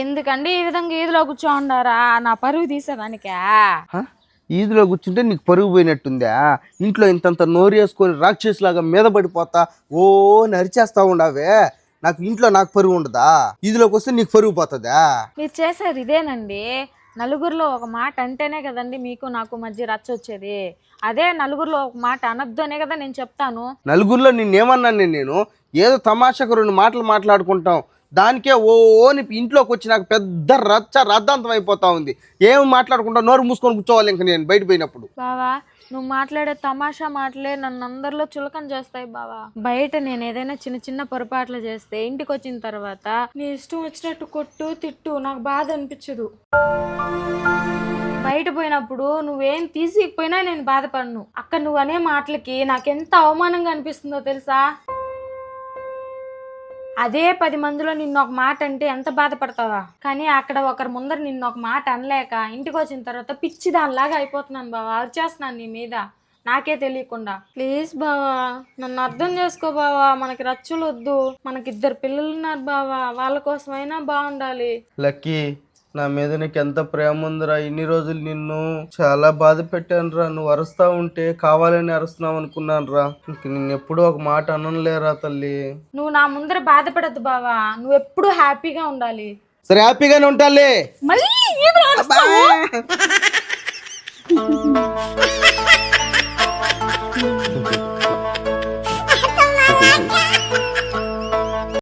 ఎందుకండి ఈ విధంగా ఈదులో కూర్చోండారా? నా పరువు తీసేదానికా? ఈదులో కూర్చుంటే నీకు పరుగు పోయినట్టుందా? ఇంట్లో ఇంతంత నోరు వేసుకొని రాక్షసులాగా మీద పడిపోతా ఓ నరిచేస్తా ఉండవే. నాకు పరుగు ఉండదా? ఈదులోకి వస్తే నీకు పరుగు పోతుందా? మీరు చేసేది ఇదేనండి. నలుగురిలో ఒక మాట అంటేనే కదండి మీకు నాకు మధ్య రచ్చ వచ్చేది. అదే నలుగురిలో ఒక మాట అనొద్దు అనే కదా నేను చెప్తాను. నలుగురిలో నిన్నేమన్నాను నేను? ఏదో తమాషకు 2 మాటలు మాట్లాడుకుంటాం, దానికే ఓని ఇంట్లోకి వచ్చి నాకు పెద్ద రద్దాంతం అయిపోతా ఉంది. ఏం మాట్లాడుకుంటా నోరు మూసుకొని కూర్చోవాలి ఇంక నేను బయట పోయినప్పుడు. బావా, నువ్వు మాట్లాడే తమాషా మాటలే నన్ను అందరిలో చులకన చేస్తాయి బావా. బయట నేను ఏదైనా చిన్న చిన్న పొరపాట్లు చేస్తే ఇంటికి వచ్చిన తర్వాత నీ ఇష్టం వచ్చినట్టు కొట్టు తిట్టు, నాకు బాధ అనిపించదు. బయట పోయినప్పుడు నువ్వేం తీసిపోయినా నేను బాధపడను. అక్కడ నువ్వు అనే మాటలకి నాకెంత అవమానంగా అనిపిస్తుందో తెలుసా? అదే 10 మందిలో నిన్ను ఒక మాట అంటే ఎంత బాధపడతావా? కానీ అక్కడ ఒకరి ముందర నిన్ను ఒక మాట అనలేక ఇంటికి వచ్చిన తర్వాత పిచ్చి దానిలాగా అయిపోతున్నాను బావా. వచ్చేస్తున్నాను నీ మీద నాకే తెలియకుండా. ప్లీజ్ బావా, నన్ను అర్థం చేసుకో బావా. మనకి రచ్చులు వద్దు. మనకి 2 పిల్లలు ఉన్నారు బావా, వాళ్ళ కోసమైనా బాగుండాలి. లక్కీ, నా మీద నీకు ఎంత ప్రేమ ఉందిరా. ఇన్ని రోజులు నిన్ను చాలా బాధ పెట్టాను రా. నువ్వు అరుస్తా ఉంటే కావాలని అరుస్తున్నావు అనుకున్నాను రా. ఇంక నిన్ను ఎప్పుడు ఒక మాట అనలేరా తల్లి. నువ్వు నా ముందర బాధపడద్దు బావా. నువ్వు ఎప్పుడు హ్యాపీగా ఉండాలి. సరే, హ్యాపీగానే ఉంటాలే. మళ్ళీ